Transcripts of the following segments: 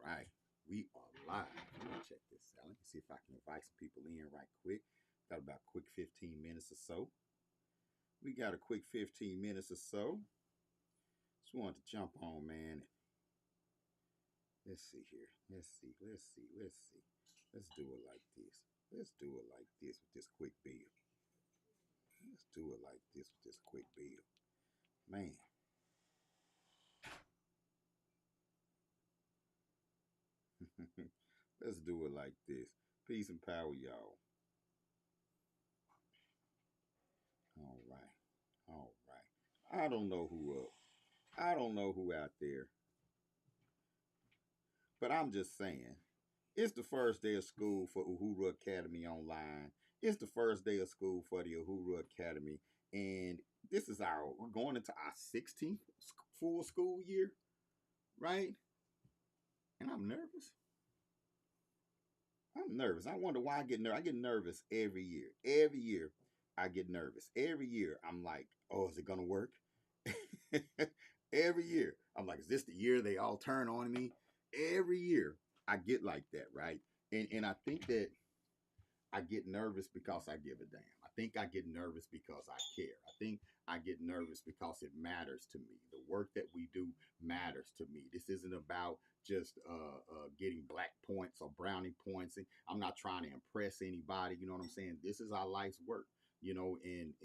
Right. We are live. Let me check this out. Let me see if I can invite some people in right quick. Got about a quick 15 minutes or so. We got a quick 15 minutes or so. Just wanted to jump on, man. Let's see here. Let's see. Let's do it like this. Let's do it like this with this quick bill. Let's do it like this with this quick bill. Man. Let's do it like this. Peace and power, y'all. All right. All right. I don't know who up. I don't know who out there, but I'm just saying, it's the first day of school for Uhuru Academy Online. It's the first day of school for the Uhuru Academy, and we're going into our 16th full school year, right? And I'm nervous. I'm nervous. I wonder why I get nervous. I get nervous every year. Every year, I get nervous. Every year, I'm like, oh, is it gonna work? Every year, I'm like, is this the year they all turn on me? Every year, I get like that, right? And I think that I get nervous because I give a damn. I think I get nervous because I care. I think I get nervous because it matters to me. The work that we do matters to me. This isn't about just getting black points or brownie points. And I'm not trying to impress anybody. You know what I'm saying? This is our life's work. You know, and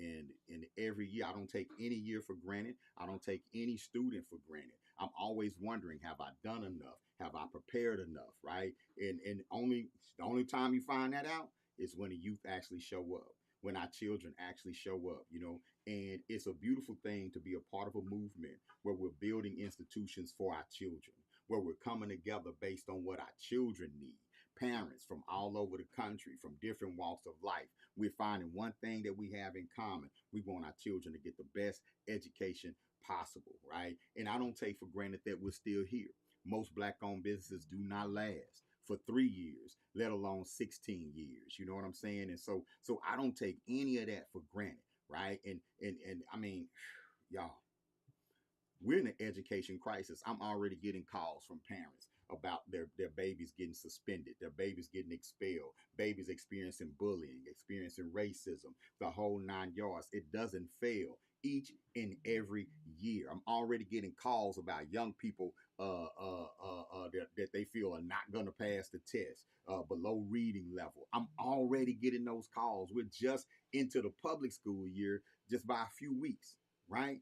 every year I don't take any year for granted. I don't take any student for granted. I'm always wondering, have I done enough? Have I prepared enough? Right? And only the only time you find that out is when the youth actually show up, when our children actually show up, you know. And it's a beautiful thing to be a part of a movement where we're building institutions for our children, where we're coming together based on what our children need. Parents from all over the country, from different walks of life, we're finding one thing that we have in common. We want our children to get the best education possible, right? And I don't take for granted that we're still here. Most black owned businesses do not last for 3 years, let alone 16 years. You know what I'm saying? And so I don't take any of that for granted, right? And I mean, y'all, we're in an education crisis. I'm already getting calls from parents about their babies getting suspended, their babies getting expelled, babies experiencing bullying, experiencing racism, the whole 9 yards. It doesn't fail each and every year. I'm already getting calls about young people that they feel are not going to pass the test, below reading level. I'm already getting those calls. We're just into the public school year just by a few weeks, right?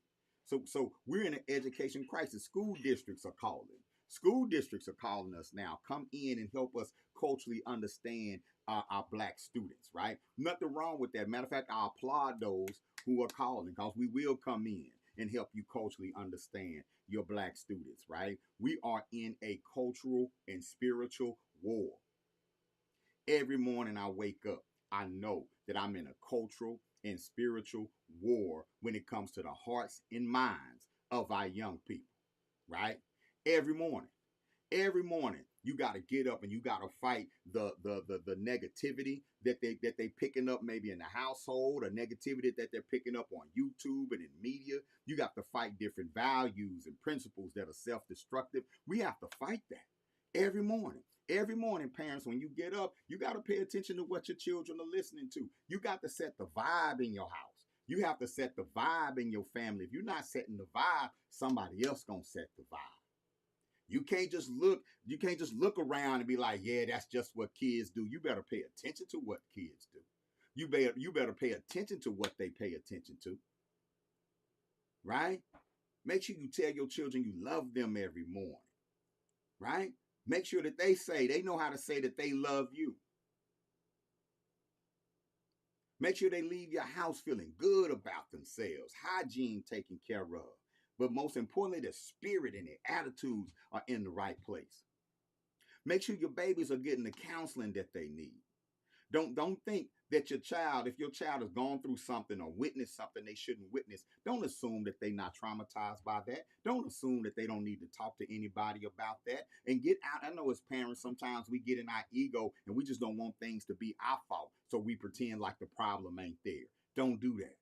So we're in an education crisis. School districts are calling. School districts are calling us now. Come in and help us culturally understand our black students, right? Nothing wrong with that. Matter of fact, I applaud those who are calling because we will come in and help you culturally understand your black students, right? We are in a cultural and spiritual war. Every morning I wake up, I know that I'm in a cultural and spiritual war when it comes to the hearts and minds of our young people, right? Every morning. Every morning you got to get up and you got to fight the negativity that they picking up maybe in the household, or negativity that they're picking up on YouTube and in media. You got to fight different values and principles that are self-destructive. We have to fight that every morning. Every morning, parents, when you get up, you got to pay attention to what your children are listening to. You got to set the vibe in your house. You have to set the vibe in your family. If you're not setting the vibe, somebody else gonna set the vibe. You can't just look around and be like, yeah, that's just what kids do. You better pay attention to what kids do. You better pay attention to what they pay attention to, right? Make sure you tell your children you love them every morning, right? Make sure that they know how to say that they love you. Make sure they leave your house feeling good about themselves, hygiene taken care of. But most importantly, their spirit and their attitudes are in the right place. Make sure your babies are getting the counseling that they need. Don't think that if your child has gone through something or witnessed something they shouldn't witness, don't assume that they're not traumatized by that. Don't assume that they don't need to talk to anybody about that. And get out. I know as parents, sometimes we get in our ego and we just don't want things to be our fault. So we pretend like the problem ain't there. Don't do that.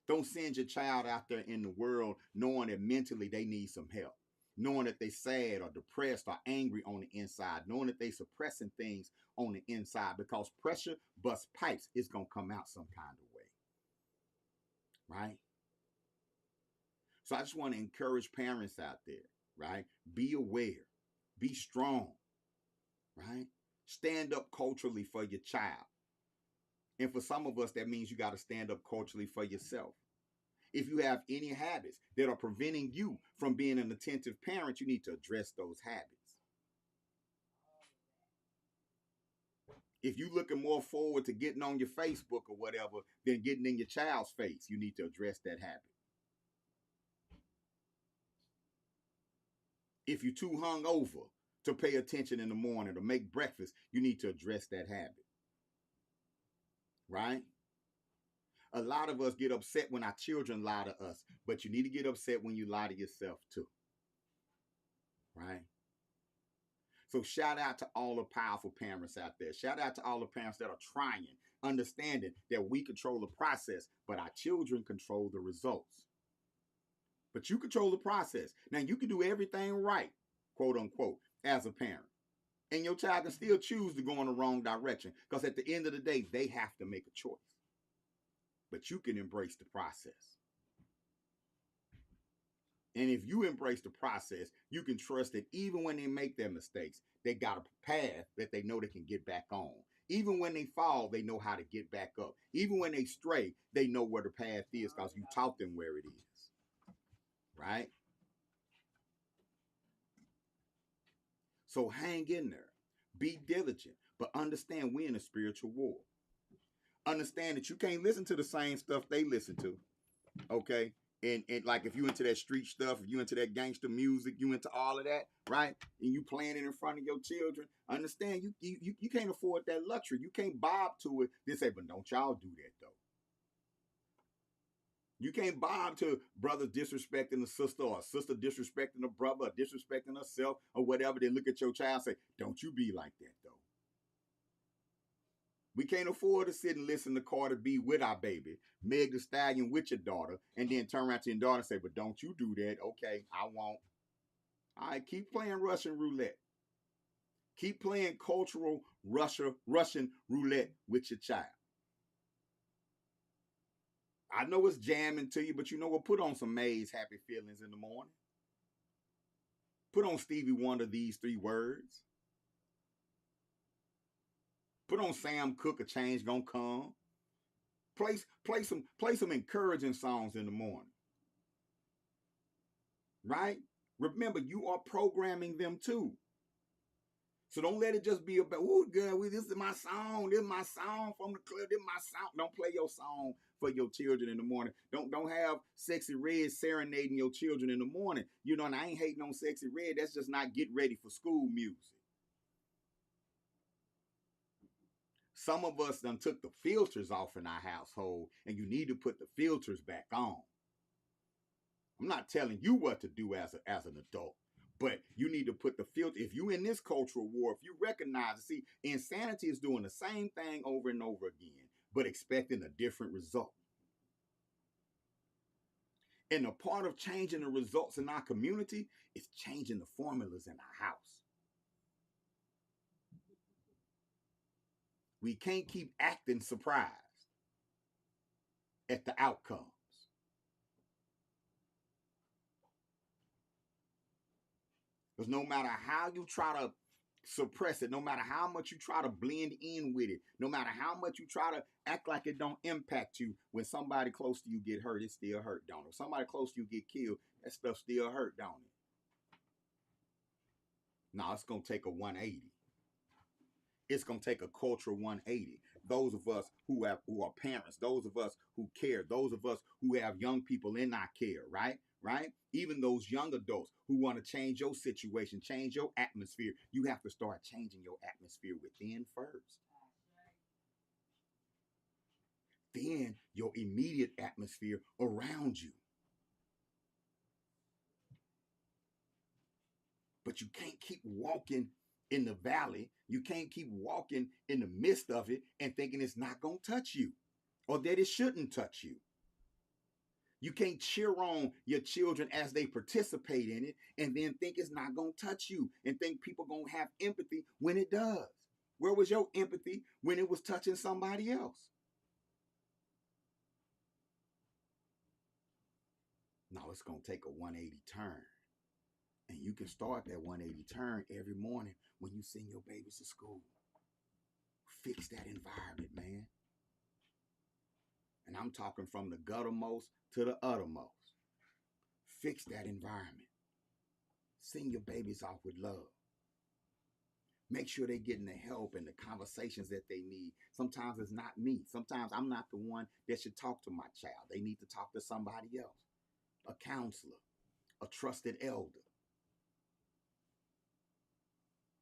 Don't send your child out there in the world knowing that mentally they need some help. knowing that they sad or depressed or angry on the inside, knowing that they suppressing things on the inside, because pressure busts pipes. It's going to come out some kind of way, right? So I just want to encourage parents out there, right? Be aware, be strong, right? Stand up culturally for your child. And for some of us, that means you got to stand up culturally for yourself. If you have any habits that are preventing you from being an attentive parent, you need to address those habits. If you're looking more forward to getting on your Facebook or whatever than getting in your child's face, you need to address that habit. If you're too hungover to pay attention in the morning to make breakfast, you need to address that habit. Right? A lot of us get upset when our children lie to us, but you need to get upset when you lie to yourself too. Right? So shout out to all the powerful parents out there. Shout out to all the parents that are trying, understanding that we control the process, but our children control the results. But you control the process. Now you can do everything right, quote unquote, as a parent. And your child can still choose to go in the wrong direction, because at the end of the day, they have to make a choice. But you can embrace the process. And if you embrace the process, you can trust that even when they make their mistakes, they got a path that they know they can get back on. Even when they fall, they know how to get back up. Even when they stray, they know where the path is because you taught them where it is. Right? So hang in there. Be diligent. But understand we're in a spiritual war. Understand that you can't listen to the same stuff they listen to. Okay? And like if you into that street stuff, if you into that gangster music, you into all of that, right? And you playing it in front of your children, understand you can't afford that luxury. You can't bob to it. They say, but don't y'all do that though. You can't bob to brother disrespecting a sister or a sister disrespecting a brother or disrespecting herself or whatever. Then look at your child and say, don't you be like that though. We can't afford to sit and listen to Cardi B with our baby, Meg Thee Stallion with your daughter, and then turn around to your daughter and say, but don't you do that. Okay, I won't. All right, keep playing Russian roulette. Keep playing cultural Russian roulette with your child. I know it's jamming to you, but you know what? Put on some May's Happy Feelings in the morning. Put on Stevie Wonder, These Three Words. Put on Sam Cooke, A Change Gonna Come. Play some encouraging songs in the morning. Right? Remember, you are programming them too. So don't let it just be about, oh, girl, this is my song. This is my song from the club. This is my song. Don't play your song for your children in the morning. Don't have Sexy Red serenading your children in the morning. You know, and I ain't hating on Sexy Red. That's just not get ready for school music. Some of us done took the filters off in our household, and you need to put the filters back on. I'm not telling you what to do as an adult, but you need to put the filter. If you in this cultural war, if you recognize, see, insanity is doing the same thing over and over again, but expecting a different result. And a part of changing the results in our community is changing the formulas in our house. We can't keep acting surprised at the outcomes. Because no matter how you try to suppress it, no matter how much you try to blend in with it, no matter how much you try to act like it don't impact you, when somebody close to you get hurt, it still hurt, don't it? If somebody close to you get killed, that stuff still hurt, don't it? No, it's going to take a 180. It's going to take a cultural 180. Those of us who are parents, those of us who care, those of us who have young people in our care, right? Even those young adults who want to change your situation, change your atmosphere, you have to start changing your atmosphere within first. Then your immediate atmosphere around you. But you can't keep walking in the valley. You can't keep walking in the midst of it and thinking it's not going to touch you or that it shouldn't touch you. You can't cheer on your children as they participate in it and then think it's not going to touch you and think people going to have empathy when it does. Where was your empathy when it was touching somebody else? No, it's going to take a 180 turn. And you can start that 180 turn every morning when you send your babies to school. Fix that environment, man. And I'm talking from the guttermost to the uttermost. Fix that environment. Send your babies off with love. Make sure they're getting the help and the conversations that they need. Sometimes it's not me. Sometimes I'm not the one that should talk to my child. They need to talk to somebody else, a counselor, a trusted elder,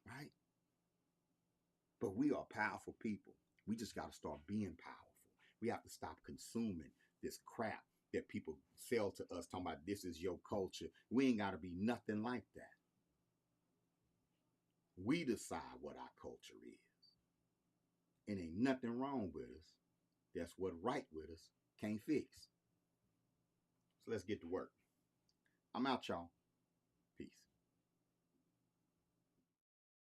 right? But we are powerful people. We just got to start being powerful. We have to stop consuming this crap that people sell to us, talking about this is your culture. We ain't got to be nothing like that. We decide what our culture is. And ain't nothing wrong with us. That's what right with us can't fix. So let's get to work. I'm out, y'all.